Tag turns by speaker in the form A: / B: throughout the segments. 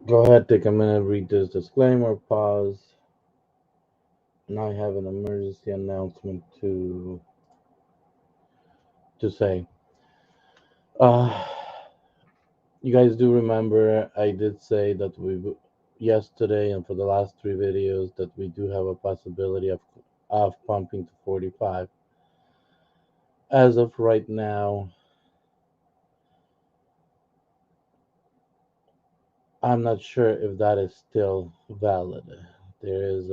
A: Go ahead, take a minute, read this disclaimer, pause, and I have an emergency announcement to say. Uh, you guys do remember I did say that yesterday and for the last three videos that we do have a possibility of pumping to 45. As of right now, I'm not sure if that is still valid. There is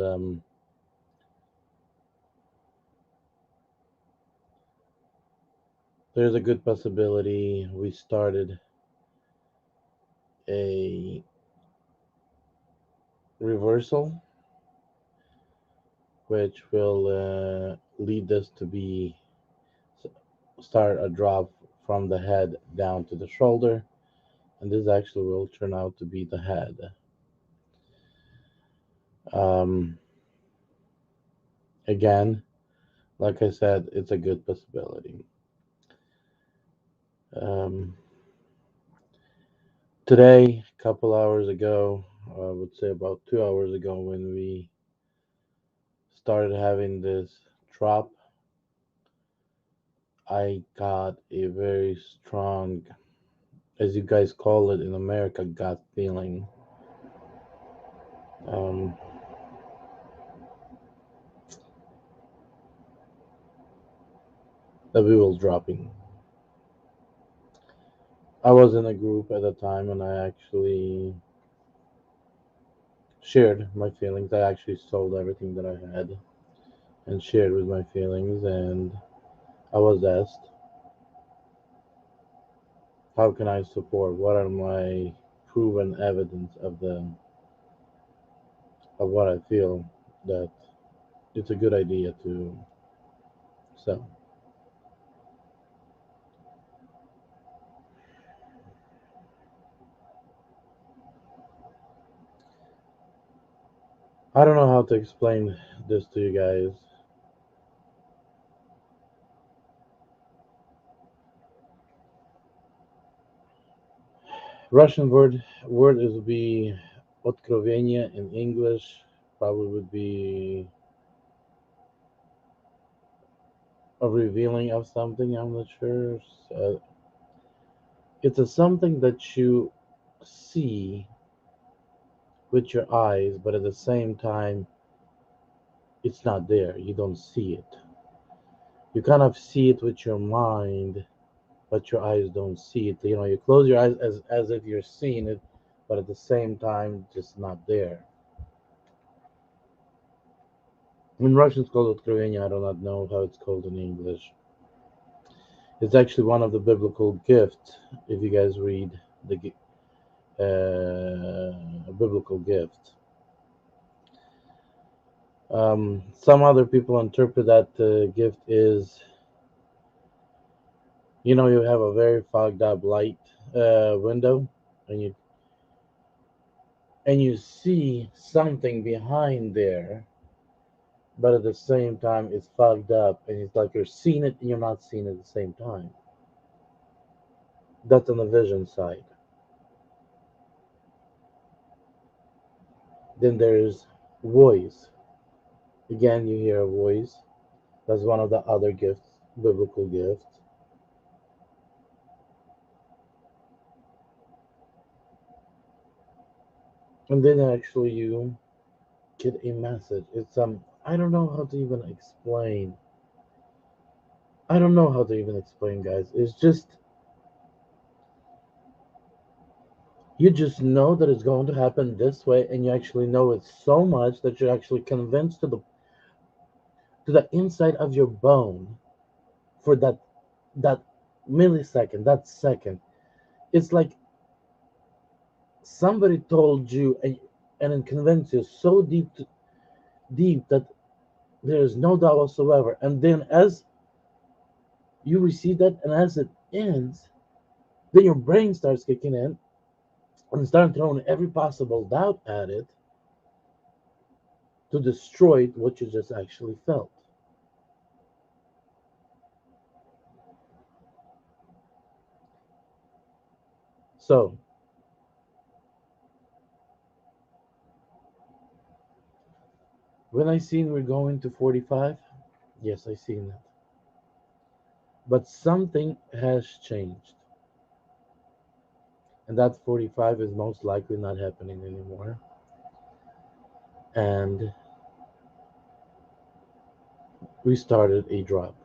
A: there's a good possibility we started a reversal, which will lead us to be start a drop from the head down to the shoulder, and this actually will turn out to be the head. Um, Again, like I said, it's a good possibility. Um, Today, a couple hours ago, I would say about 2 hours ago, when we started having this drop, I got a very strong, as you guys call it in America, gut feeling. Um, that we was dropping. I was in a group at the time and I actually shared my feelings. I actually sold everything that I had and shared with my feelings, and I was asked, how can I support? What are my proven evidence of what I feel that it's a good idea to sell? I don't know how to explain this to you guys. Russian word is be откровение in English. Probably would be a revealing of something. I'm not sure. It's a something that you see with your eyes, but at the same time, it's not there. You don't see it. You kind of see it with your mind, but your eyes don't see it. You know, you close your eyes as if you're seeing it, but at the same time, just not there. In Russian, it's called откровение. I do not know how it's called in English. It's actually one of the biblical gifts. If you guys read the biblical gift. Some other people interpret that gift is, you have a very fogged up light window, and you see something behind there, but at the same time it's fogged up, and it's like you're seeing it and you're not seeing it at the same time. That's on the vision side. Then there's voice. Again, you hear a voice. That's one of the other gifts, biblical gifts. And then actually you get a message. It's I don't know how to even explain. I don't know how to even explain, guys. It's just you just know that it's going to happen this way, and you actually know it so much that you're actually convinced to the inside of your bone for that millisecond, that second. It's like somebody told you, and it convinced you so deep that there is no doubt whatsoever. And then as you receive that, and as it ends, then your brain starts kicking in and start throwing every possible doubt at it to destroy what you just actually felt. So When I seen we're going to 45, yes, I seen that. But something has changed. And that 45 is most likely not happening anymore. And we started a drop.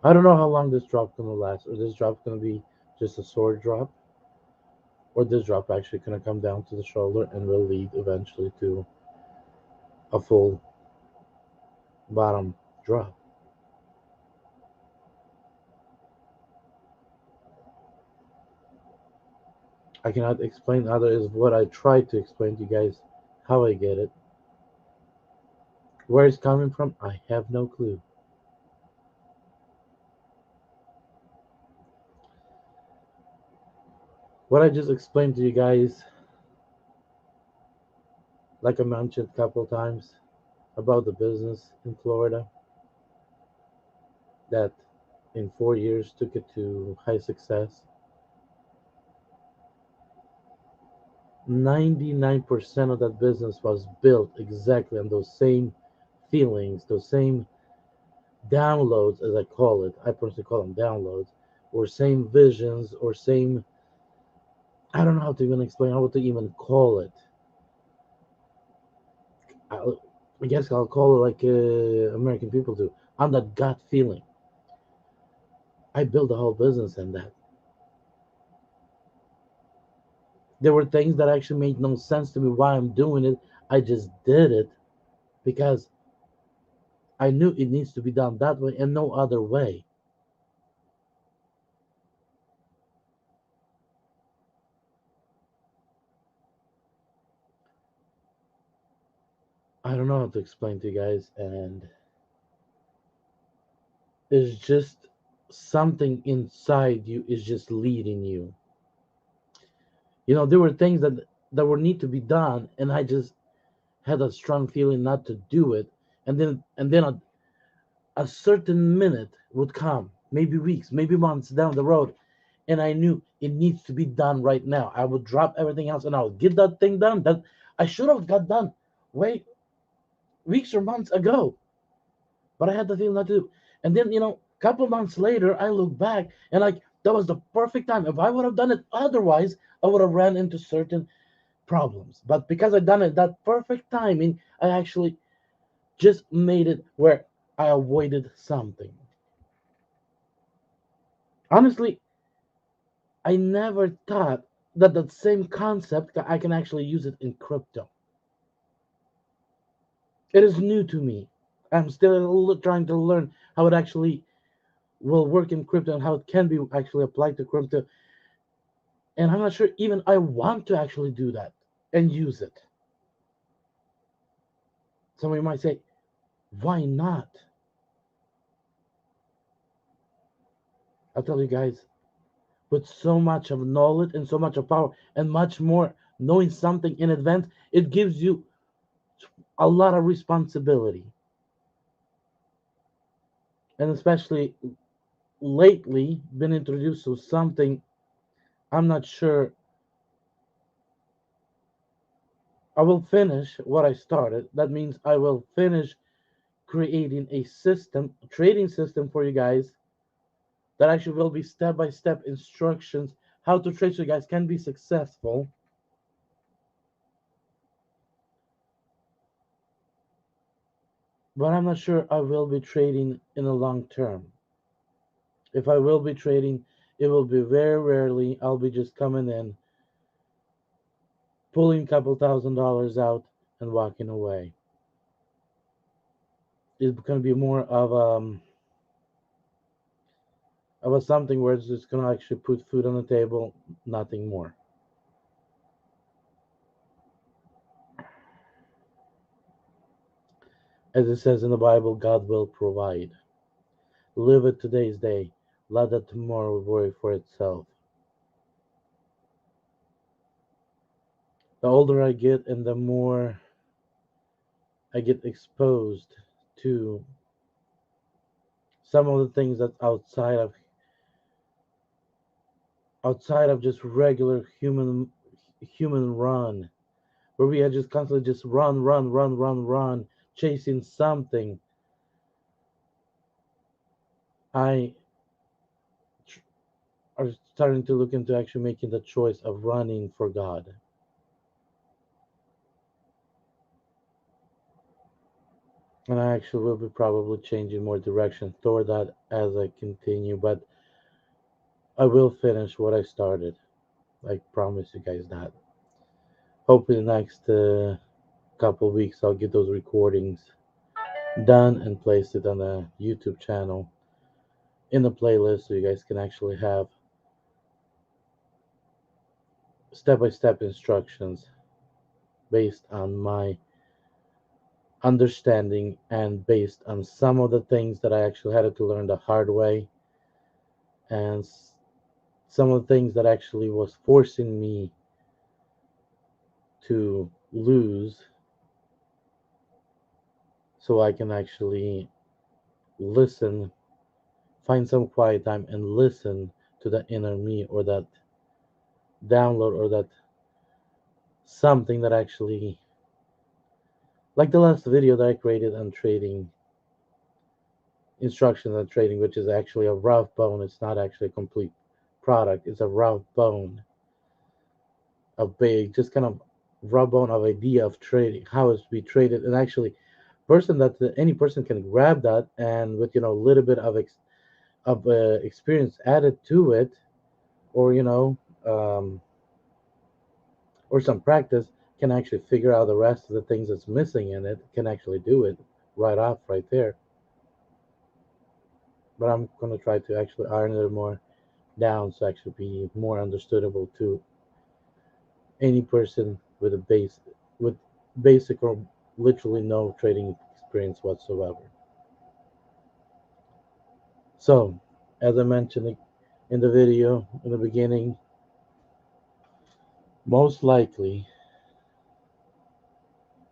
A: I don't know how long this drop gonna last, or this drop gonna be just a sword drop, or this drop actually gonna come down to the shoulder and will lead eventually to a full bottom drop. I cannot explain other is what I tried to explain to you guys how I get it. Where it's coming from, I have no clue. What I just explained to you guys, like I mentioned a couple times, about the business in Florida that in 4 years took it to high success. 99% of that business was built exactly on those same feelings, those same downloads, as I call it. I personally call them downloads, or same visions, or same. I don't know how to even explain how to even call it. I, I guess I'll call it like American people do, on that gut feeling. I built the whole business in that. There were things that actually made no sense to me why I'm doing it. I just did it because I knew it needs to be done that way and no other way. I don't know how to explain to you guys, and it's just something inside you is just leading you. You know, there were things that were need to be done, and I just had a strong feeling not to do it, and then a certain minute would come, maybe weeks, maybe months down the road, and I knew it needs to be done right now. I would drop everything else and I would get that thing done that I should have got done way weeks or months ago, but I had the feeling not to. And then, a couple months later, I look back and like that was the perfect time. If I would have done it otherwise, I would have ran into certain problems. But because I done it that perfect timing, I actually just made it where I avoided something. Honestly, I never thought that that same concept I can actually use it in crypto. It is new to me. I'm still trying to learn how it actually will work in crypto and how it can be actually applied to crypto. And I'm not sure even I want to actually do that and use it. Somebody might say, why not? I'll tell you guys, with so much of knowledge and so much of power and much more knowing something in advance, it gives you a lot of responsibility. And especially lately, been introduced to something I'm not sure I will finish what I started. That means I will finish creating a system, a trading system for you guys that actually will be step by step instructions how to trade so you guys can be successful. But I'm not sure I will be trading in the long term. If I will be trading, it will be very rarely. I'll be just coming in, pulling a couple $1,000s out, and walking away. It's going to be more of a something where it's just going to actually put food on the table, nothing more. As it says in the Bible, God will provide. Live it today's day. Let the tomorrow worry for itself. The older I get and the more I get exposed to some of the things that's outside of just regular human run, where we are just constantly just run, run, run, run, run, chasing something. I are starting to look into actually making the choice of running for God. And I actually will be probably changing more direction toward that as I continue, but I will finish what I started. I promise you guys that. Hopefully, the next couple weeks, I'll get those recordings done and place it on the YouTube channel in the playlist so you guys can actually have step by step instructions based on my understanding and based on some of the things that I actually had to learn the hard way and some of the things that actually was forcing me to lose so I can actually listen, find some quiet time and listen to the inner me or that download or that something that actually, like the last video that I created on trading, instructions on trading, which is actually a rough bone. It's not actually a complete product. It's a rough bone, a big, just kind of rough bone of idea of trading, how it's to be traded, and actually, person that any person can grab that and with a little bit of experience added to it, or um, or some practice, can actually figure out the rest of the things that's missing in it. Can actually do it right off right there. But I'm gonna try to actually iron it more down so actually be more understandable to any person with a with basic or literally no trading experience whatsoever. So, as I mentioned in the video in the beginning, most likely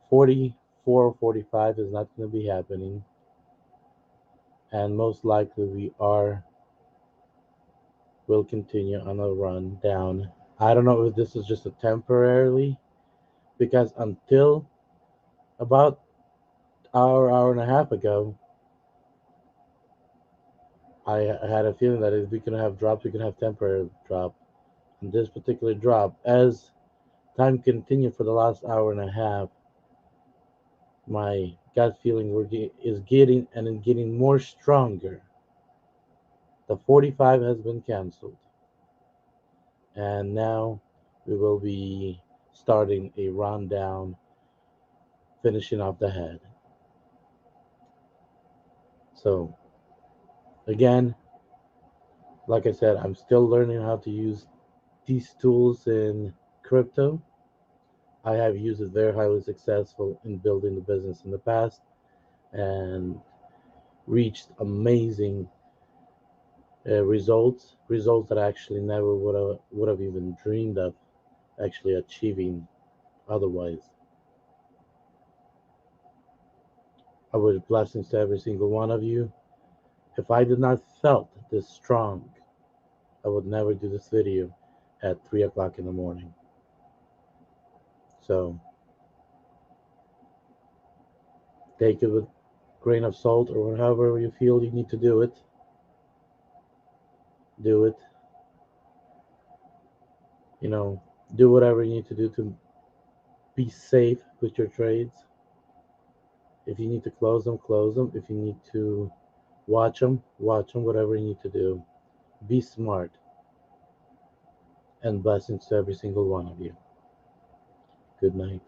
A: 44 or 45 is not going to be happening, and most likely we are will continue on a run down. I don't know if this is just a temporarily, because until about hour and a half ago, I had a feeling that if we can have drops, we can have temporary drop. And this particular drop, as time continued for the last hour and a half, my gut feeling is getting and getting more stronger. The 45 has been canceled, and now we will be starting a rundown, finishing off the head. So again, like I said, I'm still learning how to use these tools in crypto. I have used it very highly successful in building the business in the past and reached amazing results that I actually never would have even dreamed of actually achieving otherwise. I wish blessings to every single one of you. If I did not felt this strong, I would never do this video at 3 o'clock in the morning. So take it with a grain of salt or however you feel you need to do it. Do it. You know, do whatever you need to do to be safe with your trades. If you need to close them, close them. If you need to watch them, whatever you need to do. Be smart, and blessings to every single one of you. Good night.